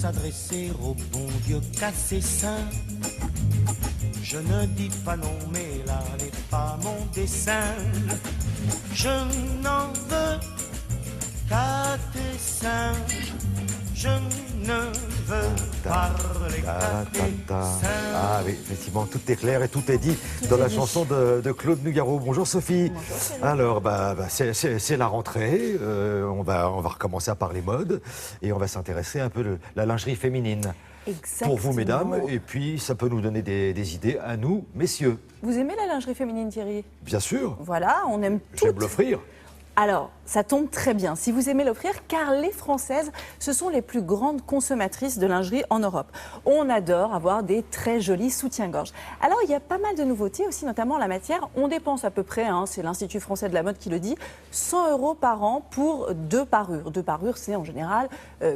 S'adresser au bon Dieu cassé saint. Je ne dis pas non, mais là n'est pas mon dessein. Je n'en veux qu'à tes seins. Je ne veux parler qu'à tes seins. Ah oui, effectivement, tout est clair et tout est dit dans la chanson de Claude Nougaro. Bonjour Sophie. Bonjour. Alors, c'est la rentrée. On va recommencer à parler mode et on va s'intéresser un peu à la lingerie féminine. Exactement. Pour vous, mesdames, et puis ça peut nous donner des idées à nous, messieurs. Vous aimez la lingerie féminine, Thierry? Bien sûr. Voilà, on aime tout. J'aime l'offrir. Alors, ça tombe très bien si vous aimez l'offrir, car les Françaises, ce sont les plus grandes consommatrices de lingerie en Europe. On adore avoir des très jolis soutiens-gorge. Alors, il y a pas mal de nouveautés aussi, notamment en la matière. On dépense à peu près, c'est l'Institut français de la mode qui le dit, 100 € par an pour 2 parures. 2 parures, c'est en général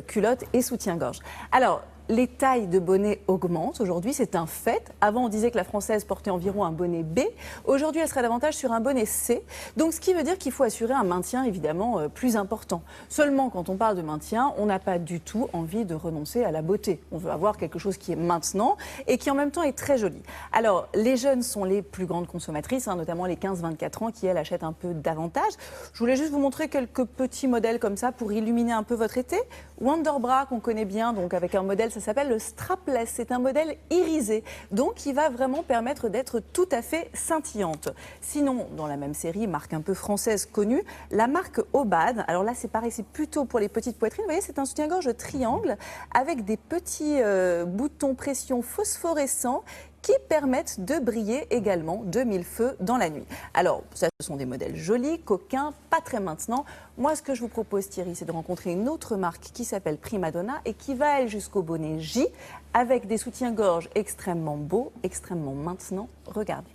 culotte et soutien-gorge. Alors, les tailles de bonnets augmentent. Aujourd'hui, c'est un fait. Avant, on disait que la française portait environ un bonnet B. Aujourd'hui, elle serait davantage sur un bonnet C. Donc, ce qui veut dire qu'il faut assurer un maintien, évidemment, plus important. Seulement, quand on parle de maintien, on n'a pas du tout envie de renoncer à la beauté. On veut avoir quelque chose qui est maintenant et qui, en même temps, est très joli. Alors, les jeunes sont les plus grandes consommatrices, notamment les 15-24 ans qui, elles, achètent un peu davantage. Je voulais juste vous montrer quelques petits modèles comme ça pour illuminer un peu votre été. Wonderbra, qu'on connaît bien, donc avec un modèle, ça s'appelle le strapless. C'est un modèle irisé, donc qui va vraiment permettre d'être tout à fait scintillante. Sinon, dans la même série, marque un peu française connue, la marque Obad. Alors là, c'est pareil, c'est plutôt pour les petites poitrines. Vous voyez, c'est un soutien-gorge triangle avec des petits boutons pression phosphorescents qui permettent de briller également de mille feux dans la nuit. Alors, ça, ce sont des modèles jolis, coquins, pas très maintenant. Moi, ce que je vous propose, Thierry, c'est de rencontrer une autre marque qui s'appelle Primadonna et qui va, elle, jusqu'au bonnet J, avec des soutiens-gorge extrêmement beaux, extrêmement maintenant. Regardez.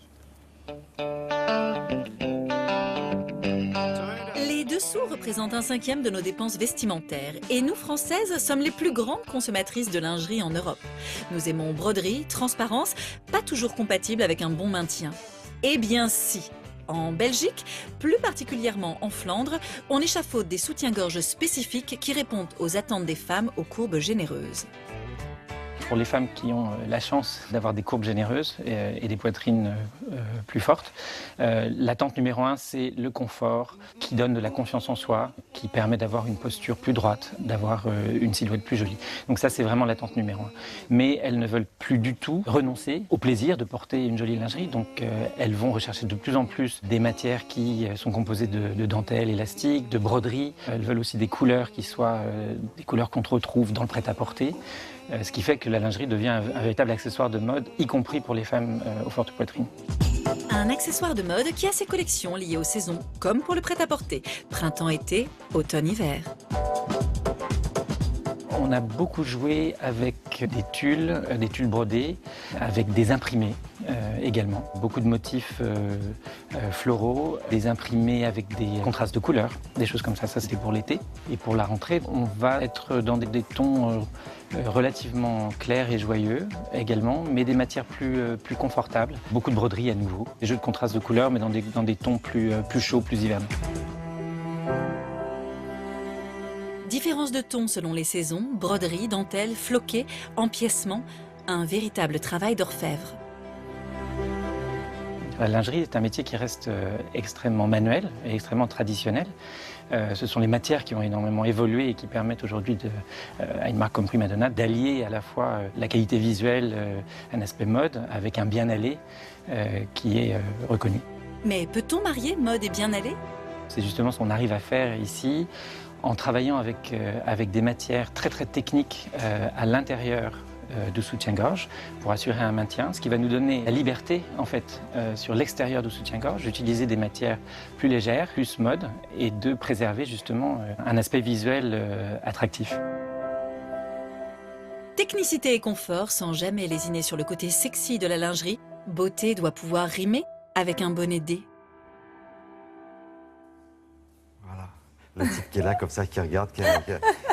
Les dessous représentent 1/5 de nos dépenses vestimentaires et nous, Françaises, sommes les plus grandes consommatrices de lingerie en Europe. Nous aimons broderie, transparence, pas toujours compatible avec un bon maintien. Eh bien si. En Belgique, plus particulièrement en Flandre, on échafaude des soutiens-gorge spécifiques qui répondent aux attentes des femmes aux courbes généreuses. Pour les femmes qui ont la chance d'avoir des courbes généreuses et des poitrines plus fortes, l'attente numéro 1, c'est le confort qui donne de la confiance en soi, qui permet d'avoir une posture plus droite, d'avoir une silhouette plus jolie. Donc ça, c'est vraiment l'attente numéro 1. Mais elles ne veulent plus du tout renoncer au plaisir de porter une jolie lingerie. Donc elles vont rechercher de plus en plus des matières qui sont composées de dentelles élastiques, de broderies. Elles veulent aussi des couleurs qui soient des couleurs qu'on retrouve dans le prêt-à-porter. Ce qui fait que la lingerie devient un véritable accessoire de mode, y compris pour les femmes aux fortes poitrines. Un accessoire de mode qui a ses collections liées aux saisons, comme pour le prêt-à-porter, printemps-été, automne-hiver. On a beaucoup joué avec des tulles brodés, avec des imprimés également. Beaucoup de motifs floraux, des imprimés avec des contrastes de couleurs, des choses comme ça c'était pour l'été. Et pour la rentrée, on va être dans des tons relativement clairs et joyeux également, mais des matières plus confortables. Beaucoup de broderie à nouveau, des jeux de contrastes de couleurs, mais dans des tons plus chauds, plus hivernaux. Différence de ton selon les saisons, broderie, dentelle, floqué, empiècement, un véritable travail d'orfèvre. La lingerie est un métier qui reste extrêmement manuel et extrêmement traditionnel. Ce sont les matières qui ont énormément évolué et qui permettent aujourd'hui à une marque comme Primadonna d'allier à la fois la qualité visuelle, un aspect mode, avec un bien-aller qui est reconnu. Mais peut-on marier mode et bien-aller? C'est justement ce qu'on arrive à faire ici, en travaillant avec des matières très techniques à l'intérieur de soutien-gorge pour assurer un maintien, ce qui va nous donner la liberté en fait sur l'extérieur du soutien-gorge d'utiliser des matières plus légères, plus mode et de préserver justement un aspect visuel attractif. Technicité et confort sans jamais lésiner sur le côté sexy de la lingerie, beauté doit pouvoir rimer avec un bonnet D. Voilà, le type qui est là comme ça, qui regarde,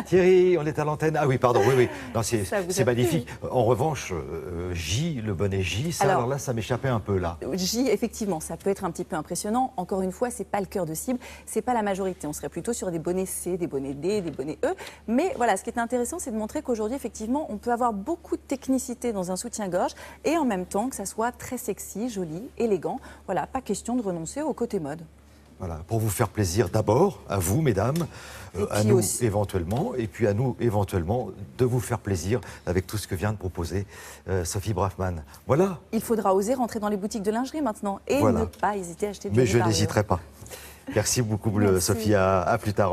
Thierry, on est à l'antenne. Ah oui, pardon, oui. Non, Ça vous a c'est plu. magnifique. En revanche, J, le bonnet J, ça, alors là, ça m'échappait un peu là. J, effectivement, ça peut être un petit peu impressionnant. Encore une fois, c'est pas le cœur de cible, c'est pas la majorité. On serait plutôt sur des bonnets C, des bonnets D, des bonnets E. Mais voilà, ce qui est intéressant, c'est de montrer qu'aujourd'hui, effectivement, on peut avoir beaucoup de technicité dans un soutien-gorge et en même temps que ça soit très sexy, joli, élégant. Voilà, pas question de renoncer au côté mode. Voilà, pour vous faire plaisir d'abord, à vous, mesdames, à puis nous aussi- éventuellement, et puis à nous éventuellement de vous faire plaisir avec tout ce que vient de proposer Sophie Braffman. Voilà, Il faudra oser rentrer dans les boutiques de lingerie maintenant et Voilà. ne pas hésiter à acheter du mais je Jolie par n'hésiterai pas. Merci beaucoup, Merci. Sophie, à plus tard.